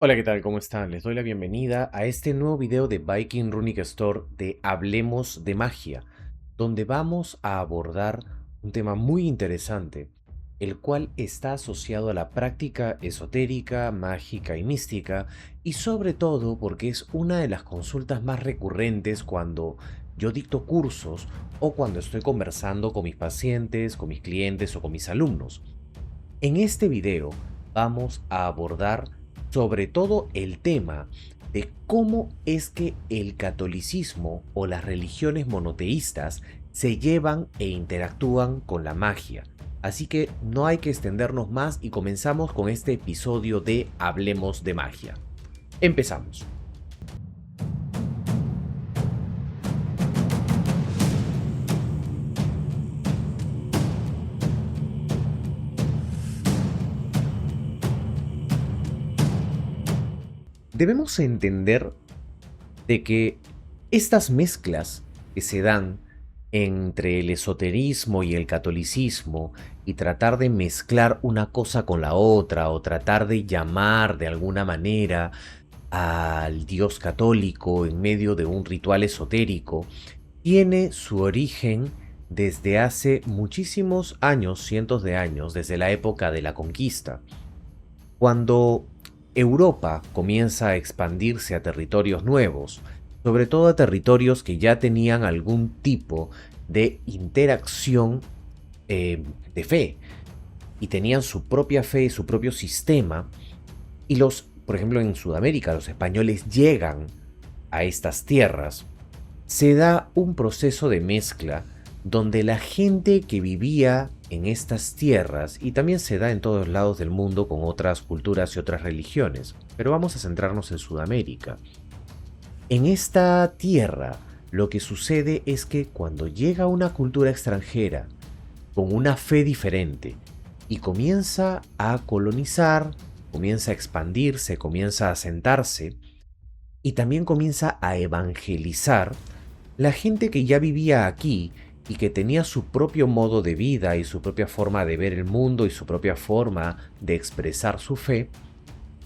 Hola, ¿qué tal? ¿Cómo están? Les doy la bienvenida a este nuevo video de Viking Runic Store de Hablemos de Magia, donde vamos a abordar un tema muy interesante, el cual está asociado a la práctica esotérica, mágica y mística, y sobre todo porque es una de las consultas más recurrentes cuando yo dicto cursos o cuando estoy conversando con mis pacientes, con mis clientes o con mis alumnos. En este video vamos a abordar sobre todo el tema de cómo es que el catolicismo o las religiones monoteístas se llevan e interactúan con la magia. Así que no hay que extendernos más y comenzamos con este episodio de Hablemos de Magia. Empezamos. Debemos entender de que estas mezclas que se dan entre el esoterismo y el catolicismo y tratar de mezclar una cosa con la otra o tratar de llamar de alguna manera al Dios católico en medio de un ritual esotérico tiene su origen desde hace muchísimos años, cientos de años, desde la época de la conquista. Cuando Europa comienza a expandirse a territorios nuevos, sobre todo a territorios que ya tenían algún tipo de interacción de fe y tenían su propia fe y su propio sistema, y por ejemplo, en Sudamérica, los españoles llegan a estas tierras, se da un proceso de mezcla donde la gente que vivía en estas tierras, y también se da en todos lados del mundo con otras culturas y otras religiones, pero vamos a centrarnos en Sudamérica. En esta tierra, lo que sucede es que cuando llega una cultura extranjera con una fe diferente y comienza a colonizar, comienza a expandirse, comienza a asentarse y también comienza a evangelizar, la gente que ya vivía aquí y que tenía su propio modo de vida y su propia forma de ver el mundo y su propia forma de expresar su fe,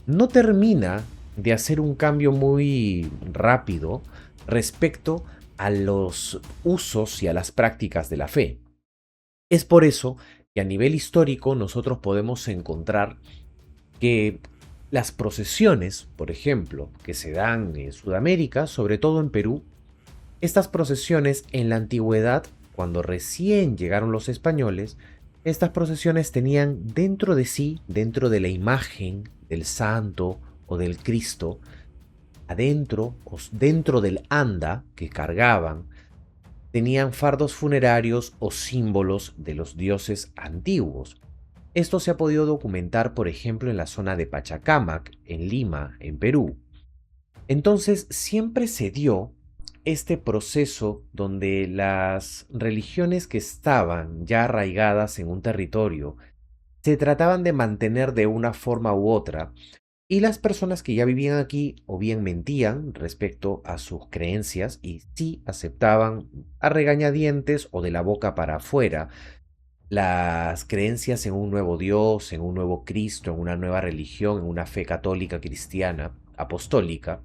no termina de hacer un cambio muy rápido respecto a los usos y a las prácticas de la fe. Es por eso que a nivel histórico nosotros podemos encontrar que las procesiones, por ejemplo, que se dan en Sudamérica, sobre todo en Perú, estas procesiones en la antigüedad, cuando recién llegaron los españoles, estas procesiones tenían dentro de sí, dentro de la imagen del santo o del Cristo, adentro o dentro del anda que cargaban, tenían fardos funerarios o símbolos de los dioses antiguos. Esto se ha podido documentar, por ejemplo, en la zona de Pachacámac, en Lima, en Perú. Entonces, siempre se dio este proceso donde las religiones que estaban ya arraigadas en un territorio se trataban de mantener de una forma u otra, y las personas que ya vivían aquí o bien mentían respecto a sus creencias y sí aceptaban a regañadientes o de la boca para afuera las creencias en un nuevo Dios, en un nuevo Cristo, en una nueva religión, en una fe católica, cristiana, apostólica.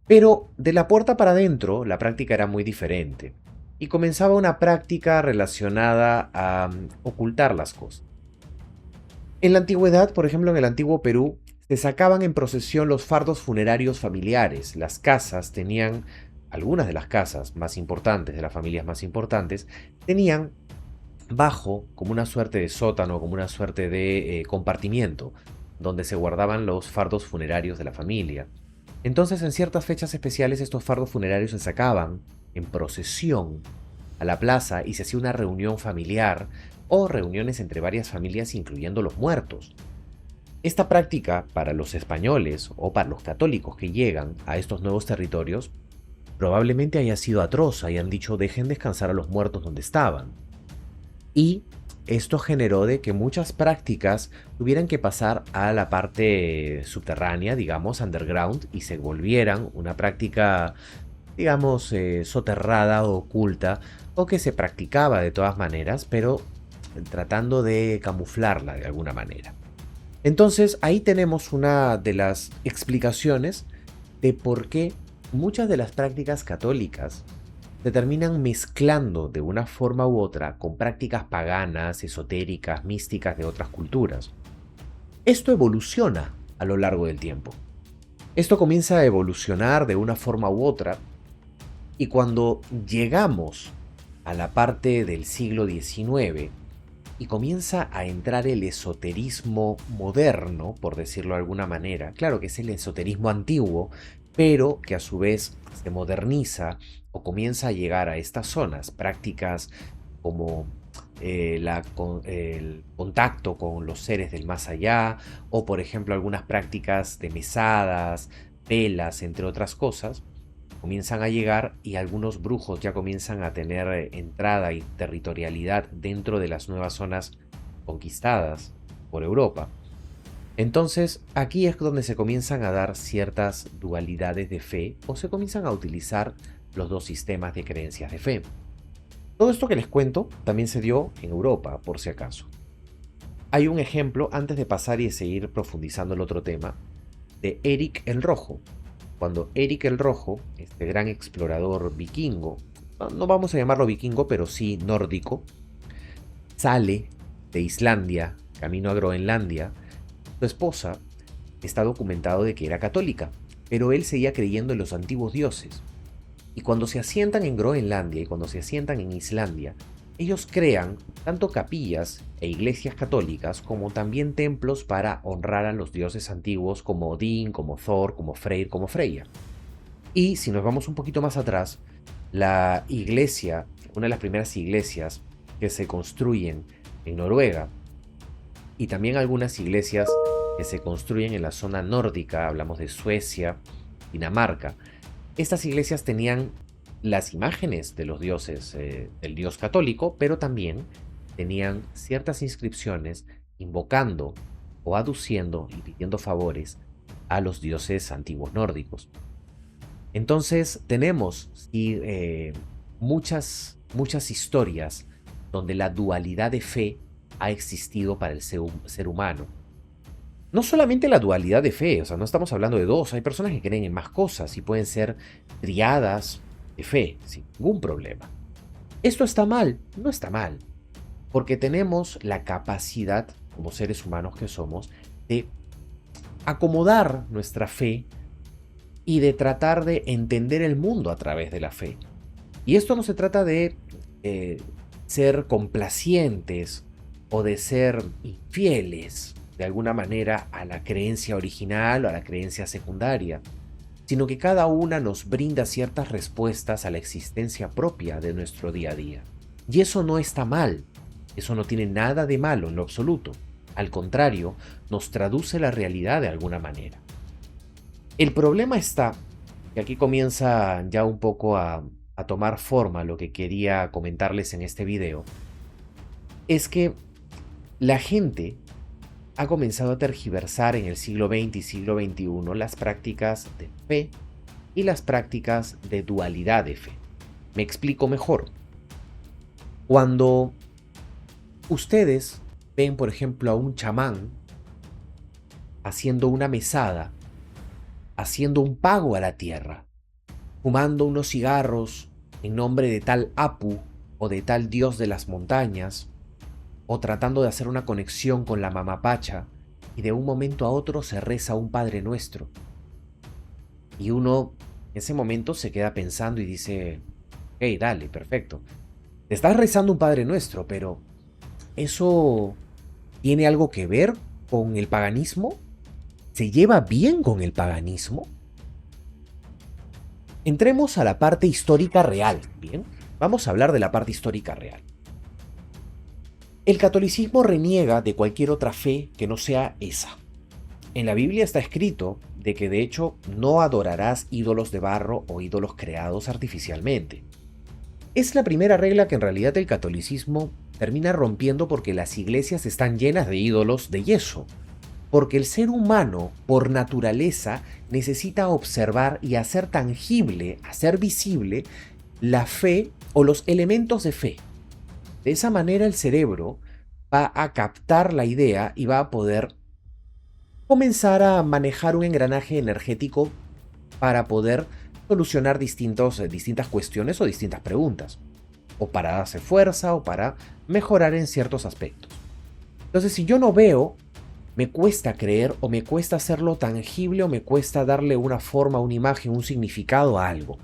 Pero de la puerta para adentro, la práctica era muy diferente. Y comenzaba una práctica relacionada a ocultar las cosas. En la antigüedad, por ejemplo, en el antiguo Perú, se sacaban en procesión los fardos funerarios familiares. Las casas tenían, algunas de las casas más importantes, de las familias más importantes, tenían bajo como una suerte de sótano, como una suerte de compartimiento, donde se guardaban los fardos funerarios de la familia. Entonces, en ciertas fechas especiales, estos fardos funerarios se sacaban en procesión a la plaza y se hacía una reunión familiar o reuniones entre varias familias, incluyendo los muertos. Esta práctica, para los españoles o para los católicos que llegan a estos nuevos territorios, probablemente haya sido atroz, hayan dicho dejen descansar a los muertos donde estaban. Y esto generó de que muchas prácticas tuvieran que pasar a la parte subterránea, digamos, underground, y se volvieran una práctica, digamos, soterrada o oculta, o que se practicaba de todas maneras, pero tratando de camuflarla de alguna manera. Entonces ahí tenemos una de las explicaciones de por qué muchas de las prácticas católicas se terminan mezclando de una forma u otra con prácticas paganas, esotéricas, místicas de otras culturas. Esto evoluciona a lo largo del tiempo. Esto comienza a evolucionar de una forma u otra y cuando llegamos a la parte del siglo XIX y comienza a entrar el esoterismo moderno, por decirlo de alguna manera, claro que es el esoterismo antiguo, pero que a su vez se moderniza o comienza a llegar a estas zonas, prácticas como el contacto con los seres del más allá, o por ejemplo algunas prácticas de mesadas, velas, entre otras cosas, comienzan a llegar y algunos brujos ya comienzan a tener entrada y territorialidad dentro de las nuevas zonas conquistadas por Europa. Entonces, aquí es donde se comienzan a dar ciertas dualidades de fe o se comienzan a utilizar los dos sistemas de creencias de fe. Todo esto que les cuento también se dio en Europa, por si acaso. Hay un ejemplo, antes de pasar y seguir profundizando el otro tema, de Eric el Rojo. Cuando Eric el Rojo, este gran explorador vikingo, no vamos a llamarlo vikingo, pero sí nórdico, sale de Islandia, camino a Groenlandia, su esposa está documentado de que era católica, pero él seguía creyendo en los antiguos dioses. Y cuando se asientan en Groenlandia y cuando se asientan en Islandia, ellos crean tanto capillas e iglesias católicas como también templos para honrar a los dioses antiguos como Odín, como Thor, como Freyr, como Freya. Y si nos vamos un poquito más atrás, la iglesia, una de las primeras iglesias que se construyen en Noruega y también algunas iglesias que se construyen en la zona nórdica, hablamos de Suecia, Dinamarca. Estas iglesias tenían las imágenes de los dioses, del dios católico, pero también tenían ciertas inscripciones invocando o aduciendo y pidiendo favores a los dioses antiguos nórdicos. Entonces tenemos muchas historias donde la dualidad de fe ha existido para el ser humano. No solamente la dualidad de fe, o sea, no estamos hablando de dos, hay personas que creen en más cosas y pueden ser triadas de fe, sin ningún problema. ¿Esto está mal? No está mal, porque tenemos la capacidad, como seres humanos que somos, de acomodar nuestra fe y de tratar de entender el mundo a través de la fe. Y esto no se trata de ser complacientes o de ser infieles de alguna manera a la creencia original o a la creencia secundaria, sino que cada una nos brinda ciertas respuestas a la existencia propia de nuestro día a día. Y eso no está mal, eso no tiene nada de malo en lo absoluto. Al contrario, nos traduce la realidad de alguna manera. El problema está, y aquí comienza ya un poco a tomar forma lo que quería comentarles en este video, es que la gente ha comenzado a tergiversar en el siglo XX y siglo XXI las prácticas de fe y las prácticas de dualidad de fe. Me explico mejor. Cuando ustedes ven, por ejemplo, a un chamán haciendo una mesada, haciendo un pago a la tierra, fumando unos cigarros en nombre de tal Apu o de tal dios de las montañas, o tratando de hacer una conexión con la mamapacha, y de un momento a otro se reza un Padre Nuestro. Y uno en ese momento se queda pensando y dice, hey, dale, perfecto. Te estás rezando un Padre Nuestro, pero ¿eso tiene algo que ver con el paganismo? ¿Se lleva bien con el paganismo? Entremos a la parte histórica real, ¿bien? Vamos a hablar de la parte histórica real. El catolicismo reniega de cualquier otra fe que no sea esa. En la Biblia está escrito de que de hecho no adorarás ídolos de barro o ídolos creados artificialmente. Es la primera regla que en realidad el catolicismo termina rompiendo porque las iglesias están llenas de ídolos de yeso. Porque el ser humano, por naturaleza, necesita observar y hacer tangible, hacer visible la fe o los elementos de fe. De esa manera el cerebro va a captar la idea y va a poder comenzar a manejar un engranaje energético para poder solucionar distintas cuestiones o distintas preguntas, o para darse fuerza o para mejorar en ciertos aspectos. Entonces, si yo no veo, me cuesta creer o me cuesta hacerlo tangible o me cuesta darle una forma, una imagen, un significado a algo.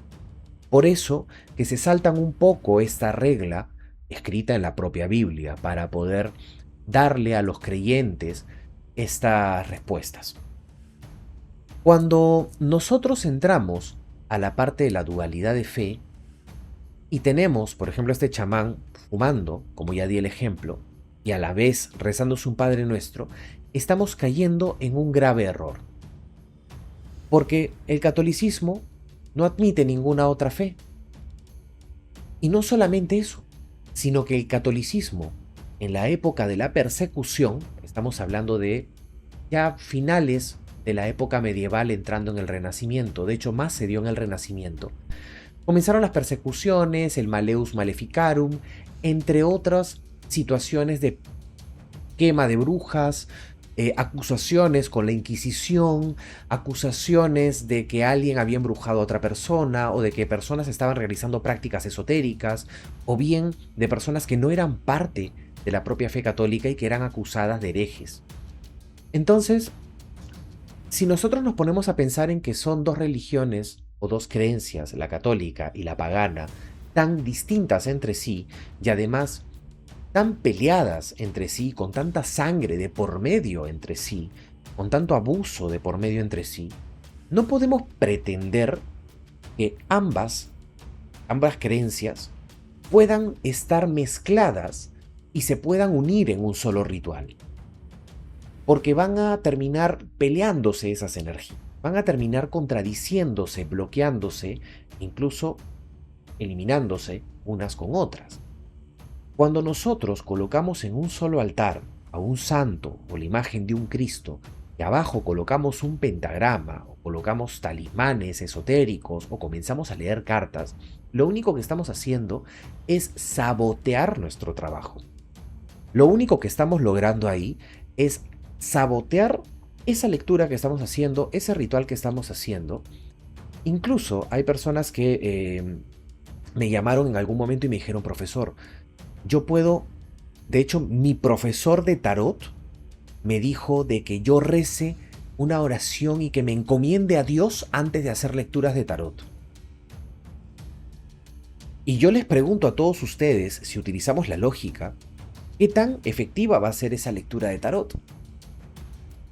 Por eso que se saltan un poco esta regla escrita en la propia Biblia para poder darle a los creyentes estas respuestas. Cuando nosotros entramos a la parte de la dualidad de fe y tenemos, por ejemplo, este chamán fumando, como ya di el ejemplo, y a la vez rezándose un Padre Nuestro, estamos cayendo en un grave error. Porque el catolicismo no admite ninguna otra fe. Y no solamente eso, sino que el catolicismo, en la época de la persecución, estamos hablando de ya finales de la época medieval entrando en el Renacimiento, de hecho más se dio en el Renacimiento, comenzaron las persecuciones, el Maleus Maleficarum, entre otras situaciones de quema de brujas, acusaciones con la Inquisición, acusaciones de que alguien había embrujado a otra persona o de que personas estaban realizando prácticas esotéricas o bien de personas que no eran parte de la propia fe católica y que eran acusadas de herejes. Entonces, si nosotros nos ponemos a pensar en que son dos religiones o dos creencias, la católica y la pagana, tan distintas entre sí y además tan peleadas entre sí, con tanta sangre de por medio entre sí, con tanto abuso de por medio entre sí, no podemos pretender que ambas creencias puedan estar mezcladas y se puedan unir en un solo ritual. Porque van a terminar peleándose esas energías, van a terminar contradiciéndose, bloqueándose, incluso eliminándose unas con otras. Cuando nosotros colocamos en un solo altar a un santo o la imagen de un Cristo y abajo colocamos un pentagrama o colocamos talismanes esotéricos o comenzamos a leer cartas, lo único que estamos haciendo es sabotear nuestro trabajo. Lo único que estamos logrando ahí es sabotear esa lectura que estamos haciendo, ese ritual que estamos haciendo. Incluso hay personas que me llamaron en algún momento y me dijeron, profesor, yo puedo, de hecho, mi profesor de tarot me dijo de que yo rece una oración y que me encomiende a Dios antes de hacer lecturas de tarot. Y yo les pregunto a todos ustedes, si utilizamos la lógica, ¿qué tan efectiva va a ser esa lectura de tarot?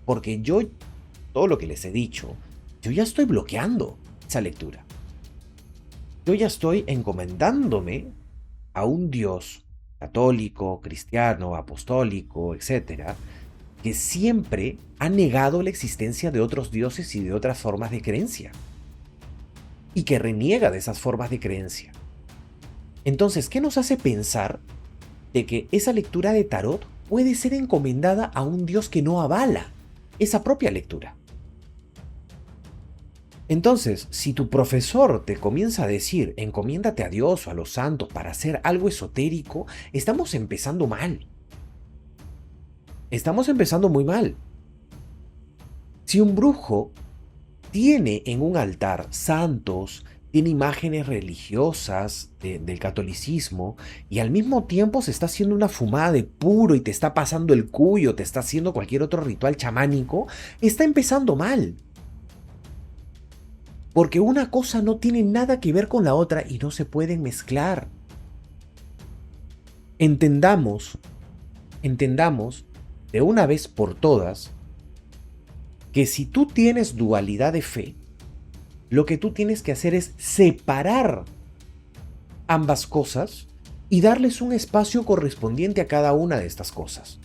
Porque yo, todo lo que les he dicho, yo ya estoy bloqueando esa lectura. Yo ya estoy encomendándome a un Dios católico, cristiano, apostólico, etcétera, que siempre ha negado la existencia de otros dioses y de otras formas de creencia, y que reniega de esas formas de creencia. Entonces, ¿qué nos hace pensar de que esa lectura de tarot puede ser encomendada a un Dios que no avala esa propia lectura? Entonces, si tu profesor te comienza a decir, encomiéndate a Dios o a los santos para hacer algo esotérico, estamos empezando mal. Estamos empezando muy mal. Si un brujo tiene en un altar santos, tiene imágenes religiosas del catolicismo y al mismo tiempo se está haciendo una fumada de puro y te está pasando el cuyo, te está haciendo cualquier otro ritual chamánico, está empezando mal. Porque una cosa no tiene nada que ver con la otra y no se pueden mezclar. Entendamos de una vez por todas que si tú tienes dualidad de fe, lo que tú tienes que hacer es separar ambas cosas y darles un espacio correspondiente a cada una de estas cosas.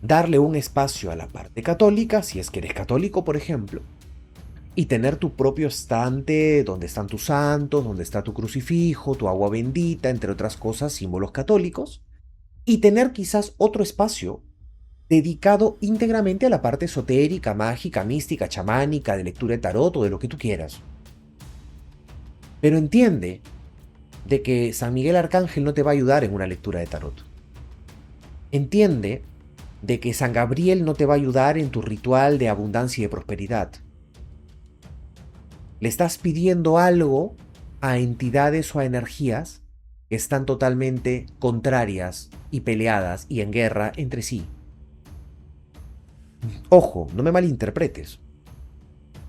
Darle un espacio a la parte católica, si es que eres católico, por ejemplo, y tener tu propio estante donde están tus santos, donde está tu crucifijo, tu agua bendita, entre otras cosas, símbolos católicos, y tener quizás otro espacio dedicado íntegramente a la parte esotérica, mágica, mística, chamánica, de lectura de tarot o de lo que tú quieras. Pero entiende de que San Miguel Arcángel no te va a ayudar en una lectura de tarot. Entiende de que San Gabriel no te va a ayudar en tu ritual de abundancia y de prosperidad. Le estás pidiendo algo a entidades o a energías que están totalmente contrarias y peleadas y en guerra entre sí. Ojo, no me malinterpretes.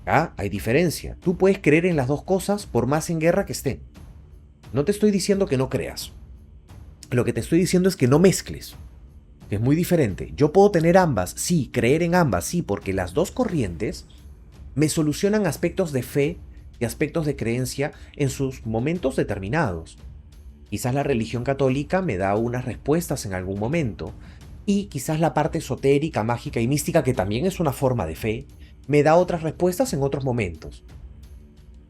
¿Ah? Hay diferencia. Tú puedes creer en las dos cosas por más en guerra que estén. No te estoy diciendo que no creas. Lo que te estoy diciendo es que no mezcles, que es muy diferente. Yo puedo tener ambas, sí, creer en ambas, sí, porque las dos corrientes me solucionan aspectos de fe y aspectos de creencia en sus momentos determinados. Quizás la religión católica me da unas respuestas en algún momento, y quizás la parte esotérica, mágica y mística, que también es una forma de fe, me da otras respuestas en otros momentos.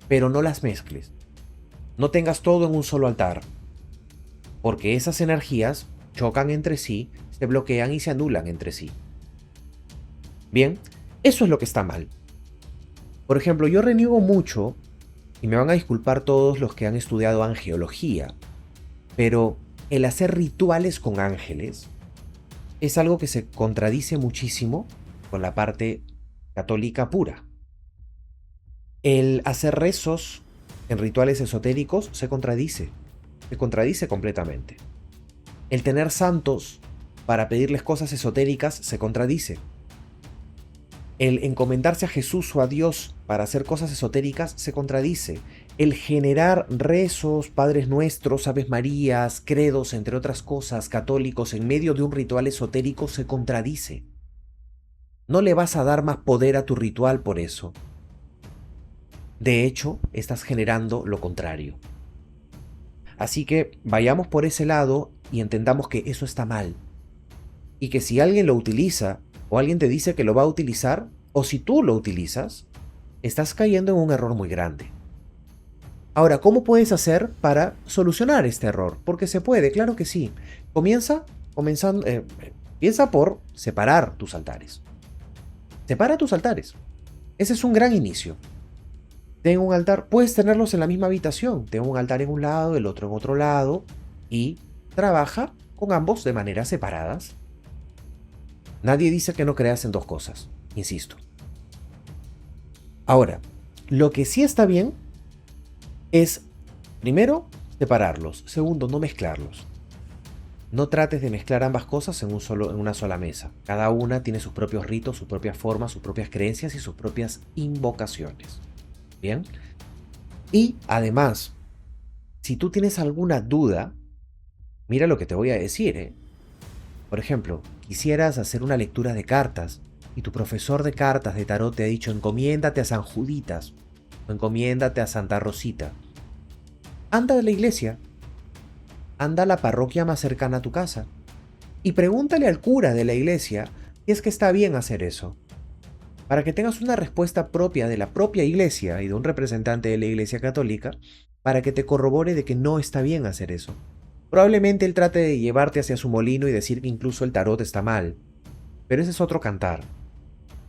Pero no las mezcles. No tengas todo en un solo altar, porque esas energías chocan entre sí, se bloquean y se anulan entre sí. Bien, eso es lo que está mal. Por ejemplo, yo reniego mucho, y me van a disculpar todos los que han estudiado angeología, pero el hacer rituales con ángeles es algo que se contradice muchísimo con la parte católica pura. El hacer rezos en rituales esotéricos se contradice completamente. El tener santos para pedirles cosas esotéricas se contradice. El encomendarse a Jesús o a Dios para hacer cosas esotéricas se contradice. El generar rezos, Padres Nuestros, Aves Marías, credos, entre otras cosas, católicos en medio de un ritual esotérico se contradice. No le vas a dar más poder a tu ritual por eso. De hecho, estás generando lo contrario. Así que vayamos por ese lado y entendamos que eso está mal. Y que si alguien lo utiliza, o alguien te dice que lo va a utilizar, o si tú lo utilizas, estás cayendo en un error muy grande. Ahora, ¿cómo puedes hacer para solucionar este error? Porque se puede, claro que sí. Piensa por separar tus altares. Separa tus altares. Ese es un gran inicio. Ten un altar, puedes tenerlos en la misma habitación. Ten un altar en un lado, el otro en otro lado, y trabaja con ambos de maneras separadas. Nadie dice que no creas en dos cosas, insisto. Ahora, lo que sí está bien es, primero, separarlos. Segundo, no mezclarlos. No trates de mezclar ambas cosas en una sola mesa. Cada una tiene sus propios ritos, sus propias formas, sus propias creencias y sus propias invocaciones. ¿Bien? Y además, si tú tienes alguna duda, mira lo que te voy a decir, ¿eh? Por ejemplo, quisieras hacer una lectura de cartas y tu profesor de cartas de tarot te ha dicho encomiéndate a San Juditas o encomiéndate a Santa Rosita. Anda a la iglesia, anda a la parroquia más cercana a tu casa y pregúntale al cura de la iglesia si es que está bien hacer eso, para que tengas una respuesta propia de la propia iglesia y de un representante de la iglesia católica para que te corrobore de que no está bien hacer eso. Probablemente él trate de llevarte hacia su molino y decir que incluso el tarot está mal, pero ese es otro cantar.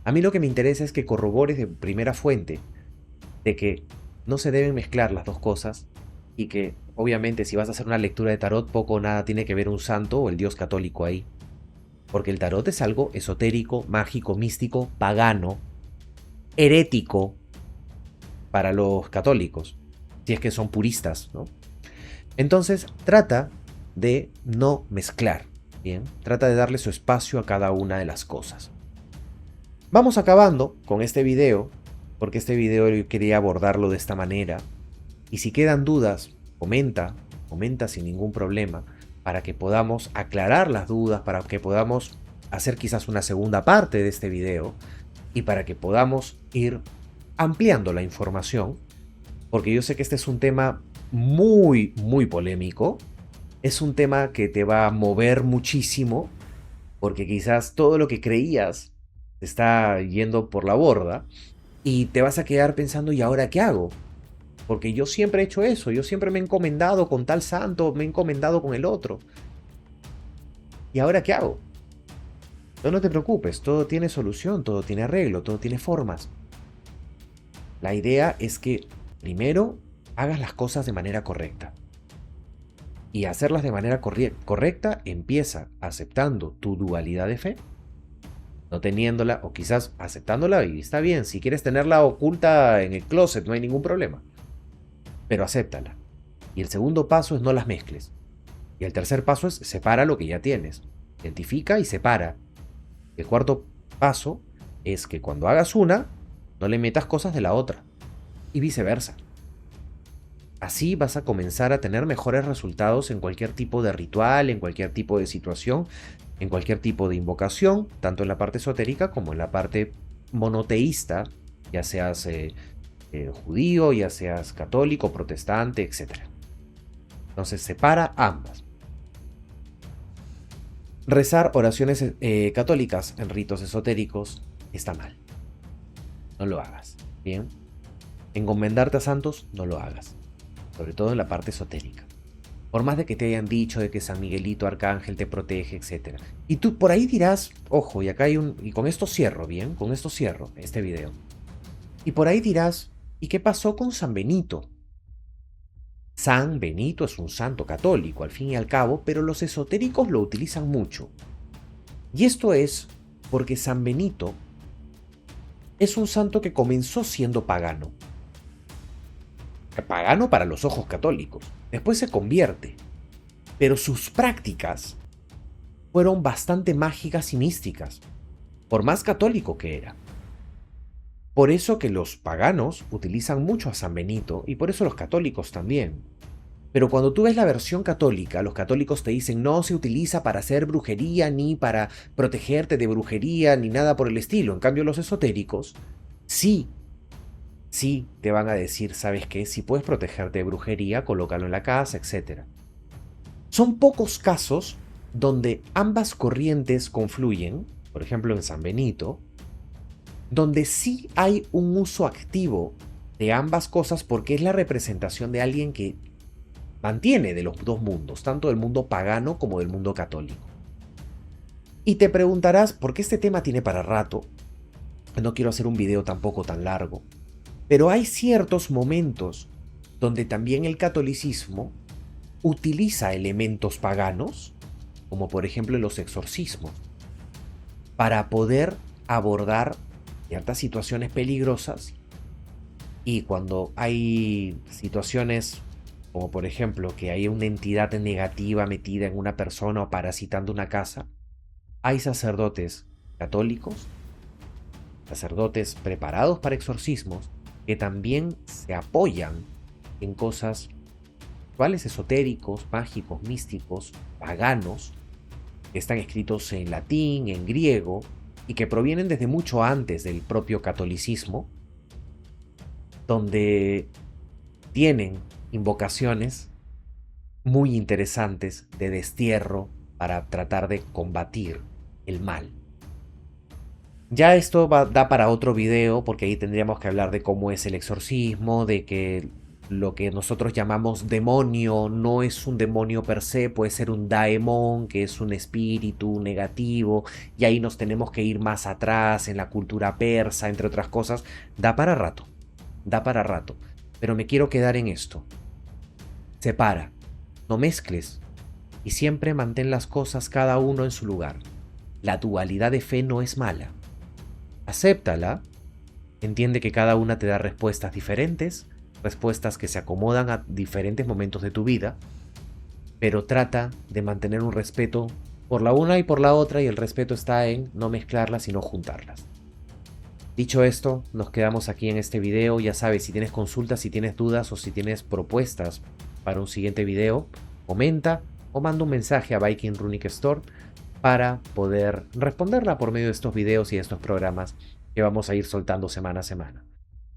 A mí lo que me interesa es que corrobores de primera fuente de que no se deben mezclar las dos cosas y que, obviamente, si vas a hacer una lectura de tarot, poco o nada tiene que ver un santo o el dios católico ahí. Porque el tarot es algo esotérico, mágico, místico, pagano, herético para los católicos, si es que son puristas, ¿no? Entonces, trata de no mezclar, ¿bien? Trata de darle su espacio a cada una de las cosas. Vamos acabando con este video, porque este video yo quería abordarlo de esta manera. Y si quedan dudas, comenta sin ningún problema, para que podamos aclarar las dudas, para que podamos hacer quizás una segunda parte de este video, y para que podamos ir ampliando la información, porque yo sé que este es un tema muy, muy polémico, es un tema que te va a mover muchísimo, porque quizás todo lo que creías te está yendo por la borda, y te vas a quedar pensando, ¿y ahora qué hago? Porque yo siempre he hecho eso, yo siempre me he encomendado con tal santo, me he encomendado con el otro. ¿Y ahora qué hago? No te preocupes, todo tiene solución, todo tiene arreglo, todo tiene formas. La idea es que primero hagas las cosas de manera correcta. Y hacerlas de manera correcta empieza aceptando tu dualidad de fe no teniéndola o quizás aceptándola y está bien. Si quieres tenerla oculta en el closet, no hay ningún problema. Pero acéptala. Y el segundo paso es no las mezcles. Y el tercer paso es separa lo que ya tienes. Identifica y separa. El cuarto paso es que cuando hagas una, no le metas cosas de la otra. Y viceversa. Así vas a comenzar a tener mejores resultados en cualquier tipo de ritual, en cualquier tipo de situación, en cualquier tipo de invocación, tanto en la parte esotérica como en la parte monoteísta, ya seas judío, ya seas católico, protestante, etc. Entonces separa ambas. Rezar oraciones católicas en ritos esotéricos está mal. No lo hagas. Bien. Encomendarte a santos, no lo hagas. Sobre todo en la parte esotérica. Por más de que te hayan dicho de que San Miguelito Arcángel te protege, etc. Y tú por ahí dirás, ojo, y acá hay un... Y con esto cierro, bien, con esto cierro este video. Y por ahí dirás, ¿y qué pasó con San Benito? San Benito es un santo católico, al fin y al cabo, pero los esotéricos lo utilizan mucho. Y esto es porque San Benito es un santo que comenzó siendo pagano. Pagano para los ojos católicos. Después se convierte. Pero sus prácticas fueron bastante mágicas y místicas, por más católico que era. Por eso que los paganos utilizan mucho a San Benito y por eso los católicos también. Pero cuando tú ves la versión católica, los católicos te dicen no se utiliza para hacer brujería, ni para protegerte de brujería, ni nada por el estilo. En cambio, los esotéricos, sí te van a decir, ¿sabes qué? Si puedes protegerte de brujería, colócalo en la casa, etc. Son pocos casos donde ambas corrientes confluyen, por ejemplo en San Benito, donde sí hay un uso activo de ambas cosas porque es la representación de alguien que mantiene de los dos mundos, tanto del mundo pagano como del mundo católico. Y te preguntarás, ¿por qué este tema tiene para rato? No quiero hacer un video tampoco tan largo, pero hay ciertos momentos donde también el catolicismo utiliza elementos paganos, como por ejemplo los exorcismos, para poder abordar ciertas situaciones peligrosas. Y cuando hay situaciones como por ejemplo que hay una entidad negativa metida en una persona o parasitando una casa, hay sacerdotes católicos, sacerdotes preparados para exorcismos, que también se apoyan en cosas rituales esotéricos, mágicos, místicos, paganos, que están escritos en latín, en griego, y que provienen desde mucho antes del propio catolicismo, donde tienen invocaciones muy interesantes de destierro para tratar de combatir el mal. Ya esto da para otro video, porque ahí tendríamos que hablar de cómo es el exorcismo, de que lo que nosotros llamamos demonio no es un demonio per se, puede ser un daemon, que es un espíritu negativo, y ahí nos tenemos que ir más atrás en la cultura persa, entre otras cosas. Da para rato, pero me quiero quedar en esto. Separa, no mezcles, y siempre mantén las cosas cada uno en su lugar. La dualidad de fe no es mala. Acéptala, entiende que cada una te da respuestas diferentes, respuestas que se acomodan a diferentes momentos de tu vida, pero trata de mantener un respeto por la una y por la otra, y el respeto está en no mezclarlas y no juntarlas. Dicho esto, nos quedamos aquí en este video. Ya sabes, si tienes consultas, si tienes dudas o si tienes propuestas para un siguiente video, comenta o manda un mensaje a Viking Runic Store para poder responderla por medio de estos videos y de estos programas que vamos a ir soltando semana a semana.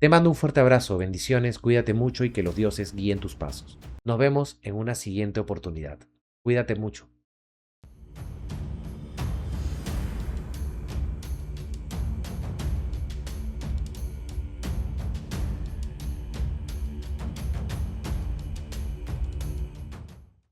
Te mando un fuerte abrazo, bendiciones, cuídate mucho y que los dioses guíen tus pasos. Nos vemos en una siguiente oportunidad. Cuídate mucho.